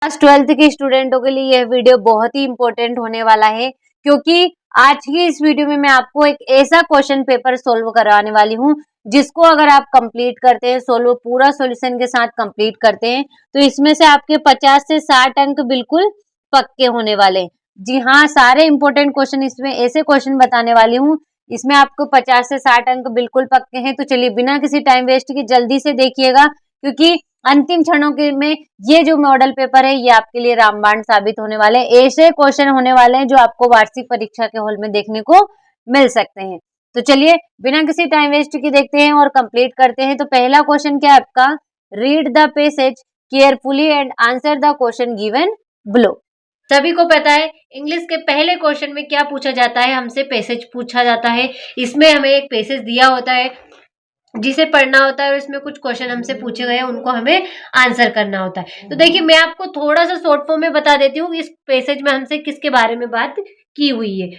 Class 12th के स्टूडेंटों के लिए यह वीडियो बहुत ही इंपॉर्टेंट होने वाला है, क्योंकि आज की इस वीडियो में मैं आपको एक ऐसा क्वेश्चन पेपर सोल्व करवाने वाली हूँ जिसको अगर आप कंप्लीट करते हैं, सोल्व पूरा सॉल्यूशन के साथ कंप्लीट करते हैं, तो इसमें से आपके 50 से 60 अंक बिल्कुल पक्के होने वाले हैं। जी हाँ, सारे इंपॉर्टेंट क्वेश्चन इसमें ऐसे क्वेश्चन बताने वाली हूँ, इसमें आपको 50 से 60 अंक बिल्कुल पक्के हैं। तो चलिए बिना किसी टाइम वेस्ट के जल्दी से देखिएगा, क्योंकि अंतिम क्षणों के में ये जो मॉडल पेपर है ये आपके लिए रामबाण साबित होने वाले हैं। ऐसे क्वेश्चन होने वाले हैं जो आपको वार्षिक परीक्षा के हॉल में देखने को मिल सकते हैं। तो चलिए बिना किसी टाइम वेस्ट के देखते हैं और कंप्लीट करते हैं। तो पहला क्वेश्चन क्या है आपका, read the passage carefully and answer the question given below. सभी को पता है इंग्लिश के पहले क्वेश्चन में क्या पूछा जाता है, हमसे पैसेज पूछा जाता है। इसमें हमें एक पैसेज दिया होता है जिसे पढ़ना होता है और इसमें कुछ क्वेश्चन हमसे पूछे गए हैं, उनको हमें आंसर करना होता है। तो देखिए मैं आपको थोड़ा सा शॉर्ट फॉर्म में बता देती हूँ इस पैसेज में हमसे किसके बारे में बात की हुई है।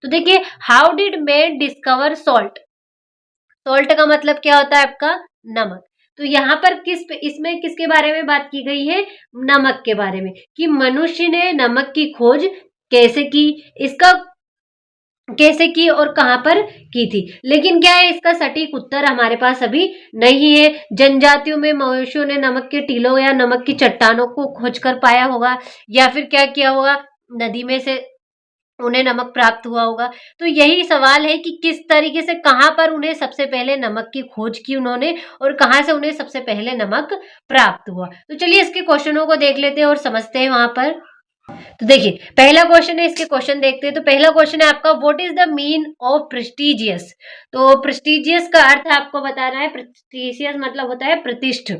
तो देखिए, how did man discover salt. Salt का मतलब क्या होता है आपका, नमक। तो यहाँ पर इसमें किसके बारे में बात की गई है, नमक के बारे में, कि मनुष्य ने नमक की खोज कैसे की, इसका कैसे की और कहां पर की थी। लेकिन क्या है, इसका सटीक उत्तर हमारे पास अभी नहीं है। जनजातियों में मनुष्यों ने नमक के टीलों या नमक की चट्टानों को खोज कर पाया होगा, या फिर क्या किया होगा, नदी में से उन्हें नमक प्राप्त हुआ होगा। तो यही सवाल है कि किस तरीके से, कहां पर उन्हें सबसे पहले नमक की खोज की उन्होंने और कहां से उन्हें सबसे पहले नमक प्राप्त हुआ। तो चलिए इसके क्वेश्चनों को देख लेते हैं और समझते हैं वहां पर। तो देखिए पहला क्वेश्चन है, इसके क्वेश्चन देखते हैं। तो पहला क्वेश्चन है आपका, what is the mean of prestigious. तो प्रेस्टिजियस का अर्थ आपको बताना है। प्रेस्टिजियस मतलब होता है प्रतिष्ठ।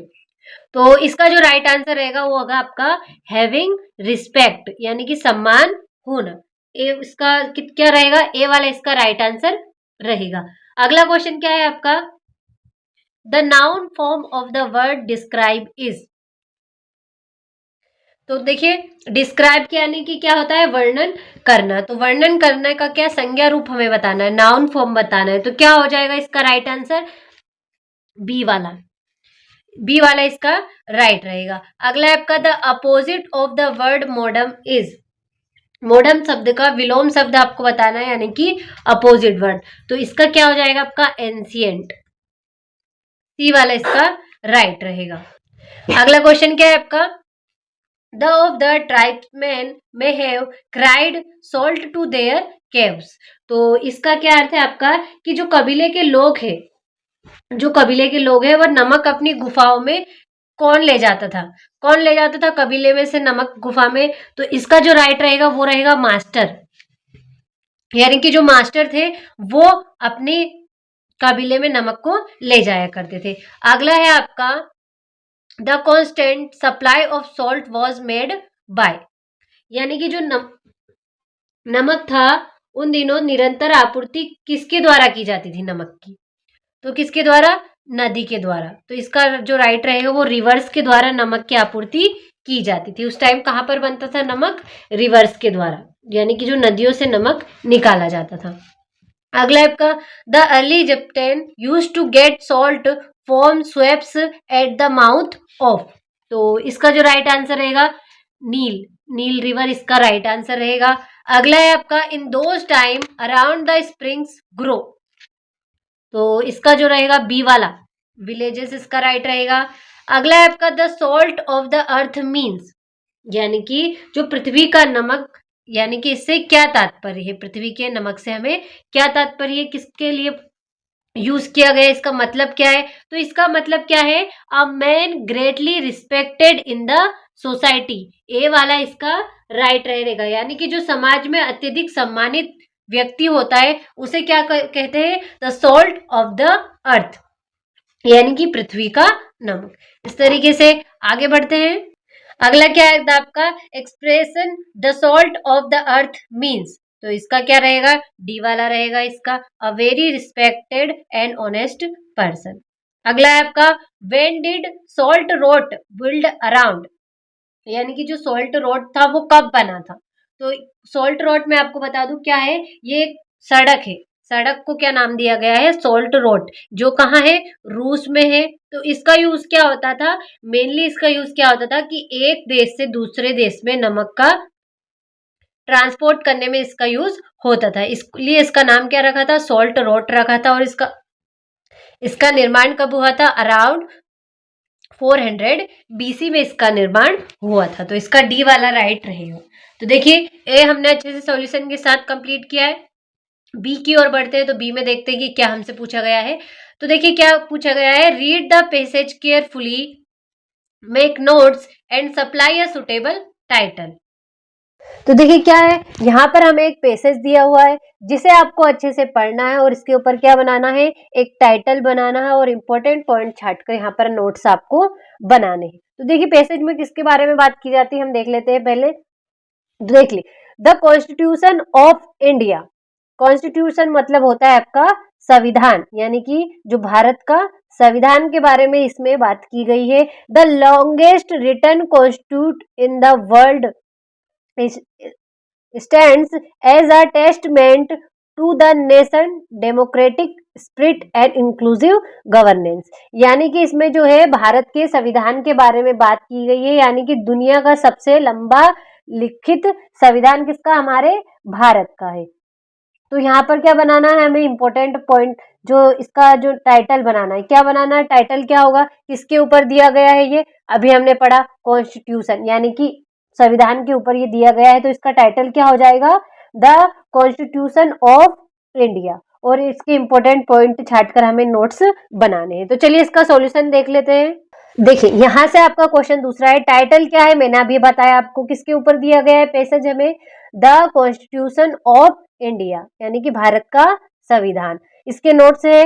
तो इसका जो राइट आंसर रहेगा वो होगा आपका हैविंग रिस्पेक्ट, यानी कि सम्मान होना। ए इसका क्या रहेगा, ए वाला इसका राइट आंसर रहेगा। अगला क्वेश्चन क्या है आपका, the noun form of the word describe is. तो देखिए डिस्क्राइब यानी कि क्या होता है, वर्णन करना। तो वर्णन करने का क्या संज्ञा रूप हमें बताना है, नाउन फॉर्म बताना है। तो क्या हो जाएगा इसका राइट आंसर, बी वाला। बी वाला इसका राइट रहेगा। अगला आपका, the opposite of the word modem is. Modem शब्द का विलोम शब्द आपको बताना है, यानी कि अपोजिट वर्ड। तो इसका क्या हो जाएगा आपका, एंशिएंट। सी वाला इसका राइट रहेगा। अगला क्वेश्चन क्या है आपका, The of the tribesmen may have cried salt to their caves। तो इसका क्या अर्थ है आपका, कि जो कबीले के लोग हैं, जो कबीले के लोग हैं, वह नमक अपनी गुफाओं में कौन ले जाता था, कौन ले जाता था कबीले में से नमक गुफा में। तो इसका जो राइट रहेगा वो रहेगा मास्टर, यानी कि जो मास्टर थे वो अपने कबीले में नमक को ले जाया करते थे। अगला है आपका, the constant supply of salt was made by, यानी कि जो नमक था उन दिनों निरंतर आपूर्ति किसके द्वारा की जाती थी नमक की। तो किसके द्वारा, नदी के द्वारा। तो इसका जो राइट रहेगा वो रिवर्स के द्वारा नमक की आपूर्ति की जाती थी। उस टाइम कहां पर बनता था नमक, रिवर्स के द्वारा, यानी कि जो नदियों से नमक निकाला जाता था। अगला आपका, the early Egyptian used to get salt from swamps at the mouth of. तो इसका जो राइट आंसर रहेगा, नील, नील रिवर इसका राइट आंसर रहेगा। अगला है आपका, in those time around the springs grow. तो इसका जो रहेगा बी वाला, विलेजेस इसका राइट रहेगा। अगला है आपका, the salt of the earth means, यानी कि जो पृथ्वी का नमक, यानी कि इससे क्या तात्पर्य है, पृथ्वी के नमक से हमें क्या तात्पर्य है, किसके लिए यूज किया गया, इसका मतलब क्या है। तो इसका मतलब क्या है, a man greatly respected in the society. A वाला इसका राइट रहेगा, यानी कि जो समाज में अत्यधिक सम्मानित व्यक्ति होता है उसे क्या कहते हैं, the salt of the earth, यानी कि पृथ्वी का नमक। इस तरीके से आगे बढ़ते हैं। अगला क्या है आपका, expression the salt of the earth means. तो इसका क्या रहेगा, डी वाला रहेगा इसका, a very respected and honest person. अगला है आपका, when did salt road build around, यानी कि जो सॉल्ट रोड था वो कब बना था। तो सॉल्ट रोड में आपको बता दूं क्या है, ये एक सड़क है, सड़क को क्या नाम दिया गया है, सोल्ट रोड, जो कहाँ है, रूस में है। तो इसका यूज क्या होता था, मेनली इसका यूज क्या होता था कि एक देश से दूसरे देश में नमक का ट्रांसपोर्ट करने में इसका यूज होता था, इसलिए इसका नाम क्या रखा था, सोल्ट रोड रखा था। और इसका इसका निर्माण कब हुआ था, अराउंड 400 बीसी में इसका निर्माण हुआ था। तो इसका डी वाला राइट रहेगा। तो देखिए ए हमने अच्छे से सॉल्यूशन के साथ कंप्लीट किया है। बी की ओर बढ़ते हैं, तो बी में देखते हैं कि क्या हमसे पूछा गया है। तो देखिए क्या पूछा गया है, read the passage carefully, make notes and supply a suitable title. तो देखिए क्या है, यहाँ पर हमें एक पैसेज दिया हुआ है जिसे आपको अच्छे से पढ़ना है और इसके ऊपर क्या बनाना है, एक टाइटल बनाना है और इम्पोर्टेंट पॉइंट छाट कर यहाँ पर नोट्स आपको बनाने हैं। तो देखिए पैसेज में किसके बारे में बात की जाती है, हम देख लेते हैं पहले। देख ली, the constitution of India. Constitution मतलब होता है आपका संविधान, यानी कि जो भारत का संविधान के बारे में इसमें बात की गई है। The longest written constitute in the world stands as a testament to the nation democratic spirit and inclusive governance। यानी कि इसमें जो है भारत के संविधान के बारे में बात की गई है, यानी कि दुनिया का सबसे लंबा लिखित संविधान किसका, हमारे भारत का है। तो यहाँ पर क्या बनाना है हमें, इम्पोर्टेंट पॉइंट, जो इसका जो टाइटल बनाना है, क्या बनाना है, टाइटल क्या होगा, किसके ऊपर दिया गया है, ये अभी हमने पढ़ा कॉन्स्टिट्यूशन, यानी कि संविधान के ऊपर ये दिया गया है। तो इसका टाइटल क्या हो जाएगा, द कॉन्स्टिट्यूशन ऑफ इंडिया। और इसके इम्पोर्टेंट पॉइंट छाटकर हमें नोट्स बनाने हैं। तो चलिए इसका सॉल्यूशन देख लेते हैं। देखिए यहाँ से आपका क्वेश्चन दूसरा है, टाइटल क्या है, मैंने अभी बताया आपको, किसके ऊपर दिया गया है पैसेज हमें, द कॉन्स्टिट्यूशन ऑफ इंडिया, यानी कि भारत का संविधान। इसके नोट्स है,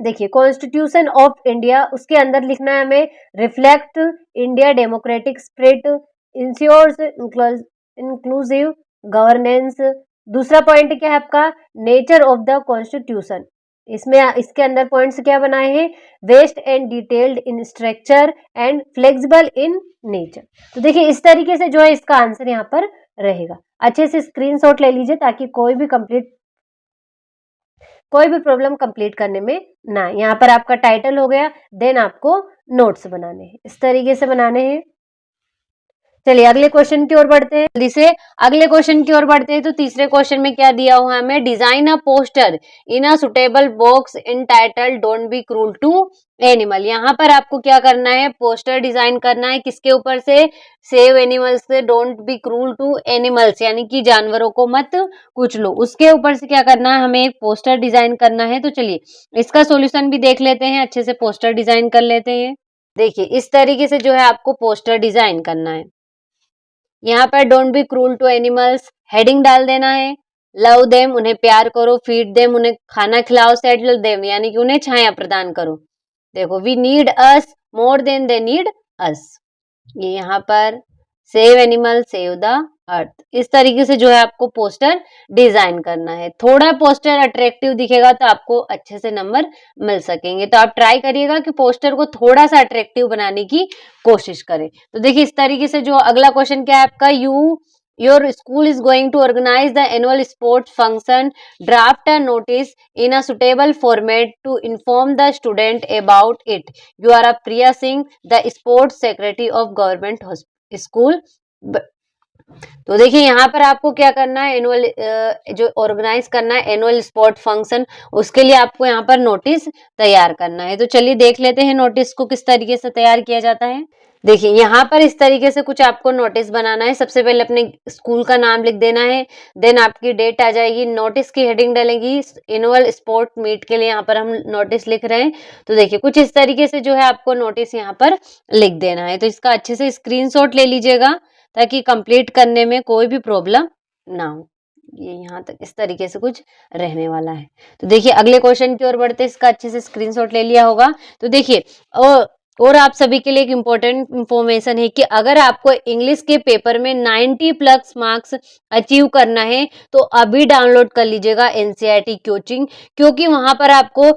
देखिए कॉन्स्टिट्यूशन ऑफ इंडिया, उसके अंदर लिखना है हमें, reflect India democratic spirit, ensures inclusive governance. दूसरा पॉइंट क्या है आपका, नेचर ऑफ द कॉन्स्टिट्यूशन, इसमें इसके अंदर पॉइंट्स क्या बनाए हैं, vast and detailed in structure and flexible in nature. तो देखिए इस तरीके से जो है इसका आंसर यहाँ पर रहेगा। अच्छे से स्क्रीनशॉट ले लीजिए ताकि कोई भी प्रॉब्लम कंप्लीट करने में ना। यहाँ पर आपका टाइटल हो गया, देन आपको नोट्स बनाने हैं, इस तरीके से बनाने हैं। चलिए अगले क्वेश्चन की ओर बढ़ते हैं, जल्दी से अगले क्वेश्चन की ओर बढ़ते हैं। तो तीसरे क्वेश्चन में क्या दिया हुआ है हमें, design a poster in a suitable box in title don't be cruel to animal. यहाँ पर आपको क्या करना है, पोस्टर डिजाइन करना है, किसके ऊपर से, सेव एनिमल्स से, don't be cruel to animals यानी कि जानवरों को मत कुचलो, उसके ऊपर से क्या करना है, हमें एक पोस्टर डिजाइन करना है। तो चलिए इसका सोल्यूशन भी देख लेते हैं, अच्छे से पोस्टर डिजाइन कर लेते हैं। देखिए इस तरीके से जो है आपको पोस्टर डिजाइन करना है। यहाँ पर don't be cruel to animals heading डाल देना है, लव देम उन्हें प्यार करो, फीड देम उन्हें खाना खिलाओ, सेटल देम यानी कि उन्हें छाया प्रदान करो। देखो we need us more than they need us, ये यहाँ पर save animal save the earth, इस तरीके से जो है आपको पोस्टर डिजाइन करना है। थोड़ा पोस्टर अट्रैक्टिव दिखेगा तो आपको अच्छे से नंबर मिल सकेंगे। तो आप ट्राई करिएगा कि पोस्टर को थोड़ा सा अट्रैक्टिव बनाने की कोशिश करें। तो देखिए इस तरीके से जो अगला क्वेश्चन क्या है आपका, your school is going to organize the annual sports function, draft a notice in a suitable format to inform the student about it. You are a Priya Singh, the sports secretary of government school। तो देखिए यहाँ पर आपको क्या करना है, annual जो organise करना है एनुअल स्पोर्ट फंक्शन, उसके लिए आपको यहाँ पर नोटिस तैयार करना है। तो चलिए देख लेते हैं नोटिस को किस तरीके से तैयार किया जाता है। देखिए यहाँ पर इस तरीके से कुछ आपको नोटिस बनाना है। सबसे पहले अपने स्कूल का नाम लिख देना है, देन आपकी डेट आ जाएगी, नोटिस की हेडिंग डलेगी एनुअल स्पोर्ट मीट के लिए, यहाँ पर हम नोटिस लिख रहे हैं। तो देखिए कुछ इस तरीके से जो है आपको नोटिस यहाँ पर लिख देना है। तो इसका अच्छे से स्क्रीनशॉट ले लीजिएगा ताकि कंप्लीट करने में कोई भी प्रॉब्लम ना हो। ये यहाँ तक इस तरीके से कुछ रहने वाला है। तो देखिए अगले क्वेश्चन की ओर बढ़ते हैं, इसका अच्छे से स्क्रीनशॉट ले लिया होगा। तो देखिए और आप सभी के लिए एक इम्पोर्टेंट इंफॉर्मेशन है कि अगर आपको इंग्लिश के पेपर में 90 प्लस मार्क्स अचीव करना है तो अभी डाउनलोड कर लीजिएगा एनसीईआरटी कोचिंग, क्योंकि वहां पर आपको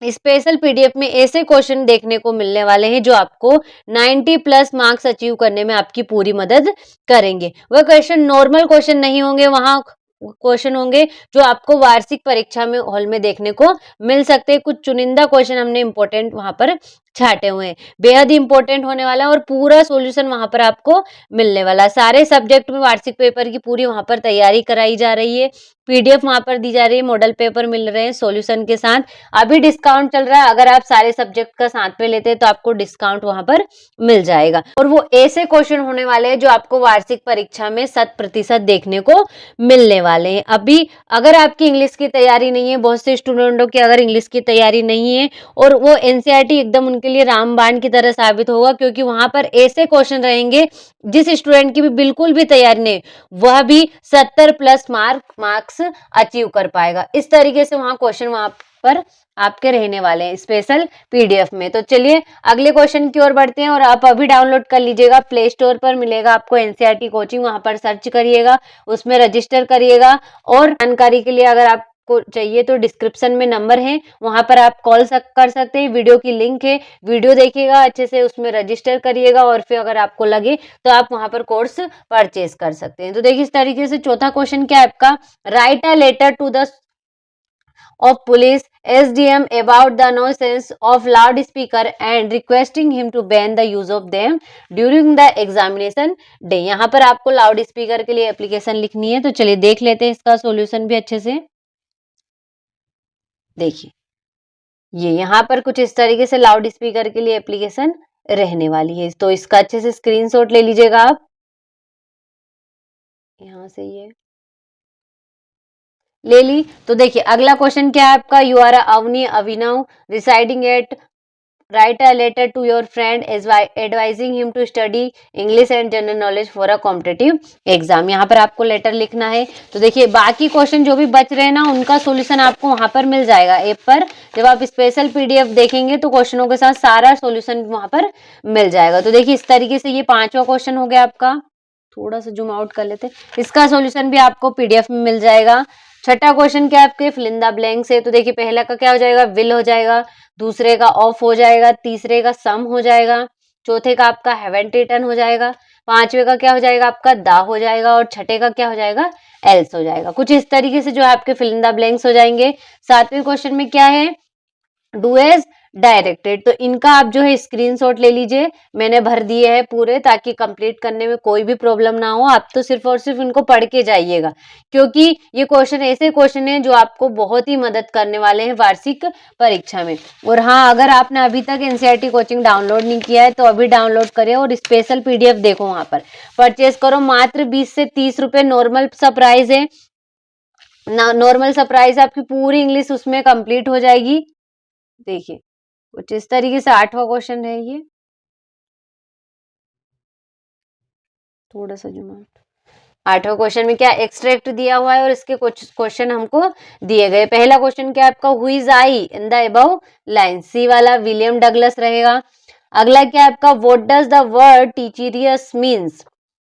स्पेशल पीडीएफ में ऐसे क्वेश्चन देखने को मिलने वाले हैं जो आपको 90 प्लस मार्क्स अचीव करने में आपकी पूरी मदद करेंगे। वह क्वेश्चन नॉर्मल क्वेश्चन नहीं होंगे, वहां क्वेश्चन होंगे जो आपको वार्षिक परीक्षा में हॉल में देखने को मिल सकते हैं। कुछ चुनिंदा क्वेश्चन हमने इंपॉर्टेंट वहां पर छाटे हुए हैं, बेहद इंपॉर्टेंट होने वाला है और पूरा सॉल्यूशन वहां पर आपको मिलने वाला है। सारे सब्जेक्ट में वार्षिक पेपर की पूरी वहां पर तैयारी कराई जा रही है, पीडीएफ वहां पर दी जा रही है, मॉडल पेपर मिल रहे हैं सॉल्यूशन के साथ। अभी डिस्काउंट चल रहा है, अगर आप सारे सब्जेक्ट का साथ में लेते हैं तो आपको डिस्काउंट वहां पर मिल जाएगा। और वो ऐसे क्वेश्चन होने वाले हैं जो आपको वार्षिक परीक्षा में 100% देखने को मिलने वाले हैं। अभी अगर आपकी इंग्लिश की तैयारी नहीं है, बहुत से स्टूडेंटों की अगर इंग्लिश की तैयारी नहीं है, और वो एनसीईआरटी एकदम उनके लिए रामबाण की तरह साबित होगा, क्योंकि वहां पर ऐसे क्वेश्चन रहेंगे जिस स्टूडेंट की भी बिल्कुल भी तैयारी नहीं, वह भी 70+ मार्क्स अचीव कर पाएगा। इस तरीके से वहां क्वेश्चन वहां पर आपके रहने वाले हैं स्पेशल पीडीएफ में। तो चलिए अगले क्वेश्चन की ओर बढ़ते हैं, और आप अभी डाउनलोड कर लीजिएगा, प्ले स्टोर पर मिलेगा आपको एनसीईआरटी कोचिंग, वहां पर सर्च करिएगा, उसमें रजिस्टर करिएगा। और जानकारी के लिए अगर आपको चाहिए तो डिस्क्रिप्शन में नंबर है, वहां पर आप कॉल कर सकते हैं, वीडियो की लिंक है, वीडियो देखिएगा अच्छे से, उसमें रजिस्टर करिएगा, और फिर अगर आपको लगे तो आप वहां पर कोर्स परचेज कर सकते हैं। तो देखिए इस तरीके से चौथा क्वेश्चन क्या है आपका, write a letter to the of police SDM about the nuisance of loudspeaker and requesting him to ban the use of them during the examination day। यहाँ पर आपको लाउड स्पीकर के लिए एप्लीकेशन लिखनी है। तो चलिए देख लेते हैं इसका सॉल्यूशन भी अच्छे से। देखिए ये यहाँ पर कुछ इस तरीके से लाउड स्पीकर के लिए एप्लीकेशन रहने वाली है, तो इसका अच्छे से स्क्रीनशॉट ले लीजिएगा आप। यहाँ से ये ले ली। तो देखिए अगला क्वेश्चन क्या है आपका, you are Avani Abhinav residing at, write a letter to your friend advising him to study English and general knowledge for a competitive exam। यहाँ पर आपको लेटर लिखना है। तो देखिए बाकी क्वेश्चन जो भी बच रहे हैं ना, उनका सॉल्यूशन आपको वहां पर मिल जाएगा ऐप पर। जब आप स्पेशल पीडीएफ देखेंगे तो क्वेश्चनों के साथ सारा सॉल्यूशन वहां पर मिल जाएगा। तो देखिए इस तरीके से ये 5वां क्वेश्चन हो गया आपका। थोड़ा सा जूम आउट कर लेते, इसका सॉल्यूशन भी आपको पीडीएफ में मिल जाएगा। छठा क्वेश्चन क्या है आपके, फिल इन द ब्लैंक्स है। तो देखिए पहला का क्या हो जाएगा, विल हो जाएगा, दूसरे का ऑफ हो जाएगा, तीसरे का सम हो जाएगा, चौथे का आपका हैवेंट रिटर्न हो जाएगा, पांचवे का क्या हो जाएगा आपका दा हो जाएगा, और छठे का क्या हो जाएगा एल्स हो जाएगा। कुछ इस तरीके से जो आपके फिल इन द ब्लैंक्स हो जाएंगे। सातवें क्वेश्चन में क्या है, डू एज डायरेक्टेड। तो इनका आप जो है स्क्रीनशॉट ले लीजिए, मैंने भर दिए हैं पूरे, ताकि कंप्लीट करने में कोई भी प्रॉब्लम ना हो। आप तो सिर्फ और सिर्फ इनको पढ़ के जाइएगा, क्योंकि ये क्वेश्चन ऐसे क्वेश्चन हैं जो आपको बहुत ही मदद करने वाले हैं वार्षिक परीक्षा में। और हाँ, अगर आपने अभी तक एनसीईआरटी कोचिंग डाउनलोड नहीं किया है तो अभी डाउनलोड करें, और स्पेशल पीडीएफ देखो, वहां पर परचेज करो। मात्र 20 से 30 रुपए नॉर्मल सा प्राइस है। नॉर्मल सा प्राइस, आपकी पूरी इंग्लिश उसमें कंप्लीट हो जाएगी। देखिए कुछ इस तरीके से 8वां क्वेश्चन है ये, थोड़ा सा जुमा। 8वां क्वेश्चन में क्या एक्सट्रैक्ट दिया हुआ है, और इसके कुछ क्वेश्चन हमको दिए गए। पहला क्वेश्चन क्या है आपका, who is I in the above line. C वाला विलियम डगलस रहेगा। अगला क्या है आपका, what does the word treacherous means.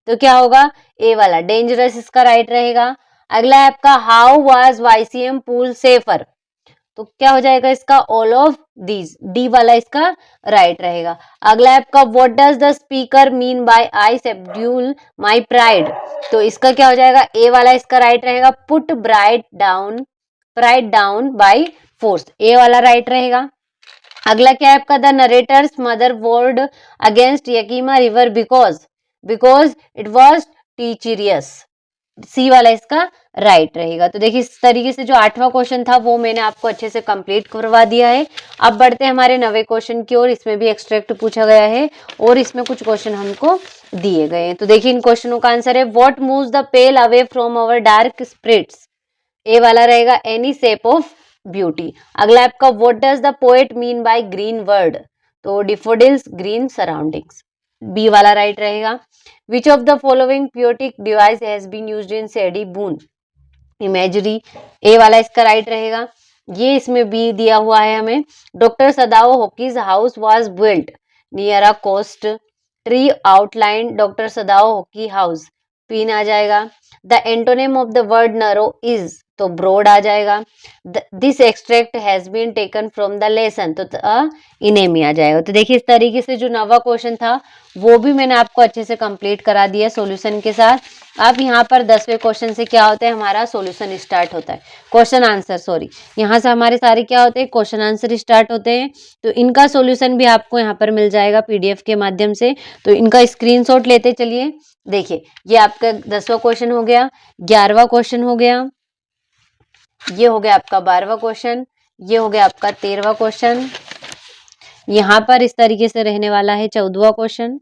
तो क्या होगा, ए वाला डेंजरस इसका राइट रहेगा। अगला है आपका, how was YCM pool safer. तो क्या हो जाएगा इसका, ऑल ऑफ दीज, डी वाला इसका राइट रहेगा। अगला आपका, what does the speaker mean by I subdued my pride. तो इसका क्या हो जाएगा, ए वाला इसका राइट रहेगा। Put pride down by force, A वाला राइट रहेगा। अगला क्या है आपका, the narrator's mother word against Yakima river because it was treacherous, C वाला इसका राइट रहेगा। तो देखिए इस तरीके से जो 8वां क्वेश्चन था वो मैंने आपको अच्छे से कंप्लीट करवा दिया है। अब बढ़ते हैं हमारे 9वें क्वेश्चन की ओर। इसमें भी एक्सट्रैक्ट पूछा गया है, और इसमें कुछ क्वेश्चन हमको दिए गए हैं। तो देखिए इन क्वेश्चनों का आंसर है, what moves the pall away from our dark spirits. A वाला रहेगा, एनी शेप ऑफ ब्यूटी। अगला आपका, what does the poet mean by green word. तो डिफोडिल्स ग्रीन सराउंडिंग्स, बी वाला राइट रहेगा। Which of the following poetic device has been used in shady boon imagery, A वाला इसका right रहेगा। ये इसमें बी दिया हुआ है हमें। Doctor Sadao Hoki's house was built near a coast tree outline doctor Sadao Hoki house, पीन आ जाएगा। The antonym of the word narrow is, तो ब्रोड आ जाएगा। This extract has been taken from the lesson, तो enemy आ जाएगा। तो देखिए इस तरीके से जो नवा क्वेश्चन था वो भी मैंने आपको अच्छे से कंप्लीट करा दिया सॉल्यूशन के साथ। अब यहाँ पर 10वें क्वेश्चन से क्या होता है, हमारा सॉल्यूशन स्टार्ट होता है, क्वेश्चन आंसर सॉरी, यहाँ से हमारे सारे क्या होते हैं, क्वेश्चन आंसर स्टार्ट होते हैं। तो इनका सॉल्यूशन भी आपको यहाँ पर मिल जाएगा पीडीएफ के माध्यम से। तो इनका स्क्रीनशॉट लेते चलिए। देखिए ये आपका 10वां क्वेश्चन हो गया, 11वां क्वेश्चन हो गया, ये हो गया आपका 12वां क्वेश्चन, ये हो गया आपका 13वां क्वेश्चन, यहाँ पर इस तरीके से रहने वाला है 14वां क्वेश्चन,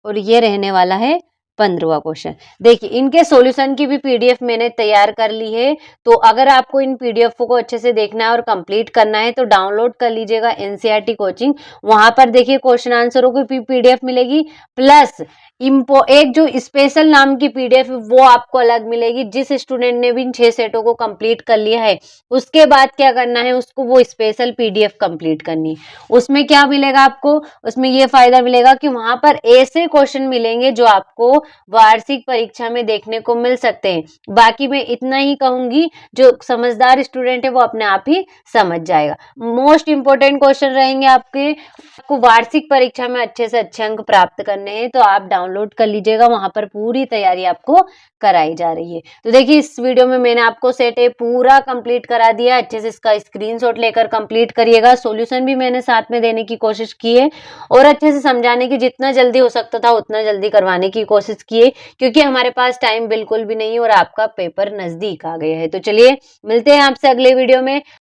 और ये रहने वाला है 15वां क्वेश्चन। देखिए इनके सॉल्यूशन की भी पीडीएफ मैंने तैयार कर ली है। तो अगर आपको इन पीडीएफ को अच्छे से देखना है और कंप्लीट करना है तो डाउनलोड कर लीजिएगा एनसीईआरटी कोचिंग। वहां पर देखिए क्वेश्चन आंसरों की पीडीएफ मिलेगी, प्लस एक जो स्पेशल नाम की पीडीएफ वो आपको अलग मिलेगी। जिस स्टूडेंट ने भी इन 6 सेटों को कंप्लीट कर लिया है उसके बाद क्या करना है, उसको वो स्पेशल पीडीएफ कंप्लीट करनी है। उसमें क्या मिलेगा आपको, उसमें ये फायदा मिलेगा कि वहां पर ऐसे क्वेश्चन मिलेंगे जो आपको वार्षिक परीक्षा में देखने को मिल सकते हैं। बाकी मैं इतना ही कहूंगी, जो समझदार स्टूडेंट है वो अपने आप ही समझ जाएगा। मोस्ट इंपोर्टेंट क्वेश्चन रहेंगे आपको वार्षिक परीक्षा में अच्छे से अच्छे अंक प्राप्त करने हैं, तो आप डाउनलोड कर लीजिएगा, वहां पर पूरी तैयारी आपको कराई जा रही है। तो देखिए इस वीडियो में मैंने आपको सेट ए पूरा कंप्लीट करा दिया, अच्छे से इसका स्क्रीनशॉट लेकर कंप्लीट करिएगा। सॉल्यूशन भी मैंने साथ में देने की कोशिश की है और अच्छे से समझाने की जितना जल्दी हो सकता था उतना जल्दी करवाने की कोशिश की है, क्योंकि हमारे पास टाइम बिल्कुल भी नहीं है और आपका पेपर नजदीक आ गया है। तो चलिए मिलते हैं आपसे अगले वीडियो में।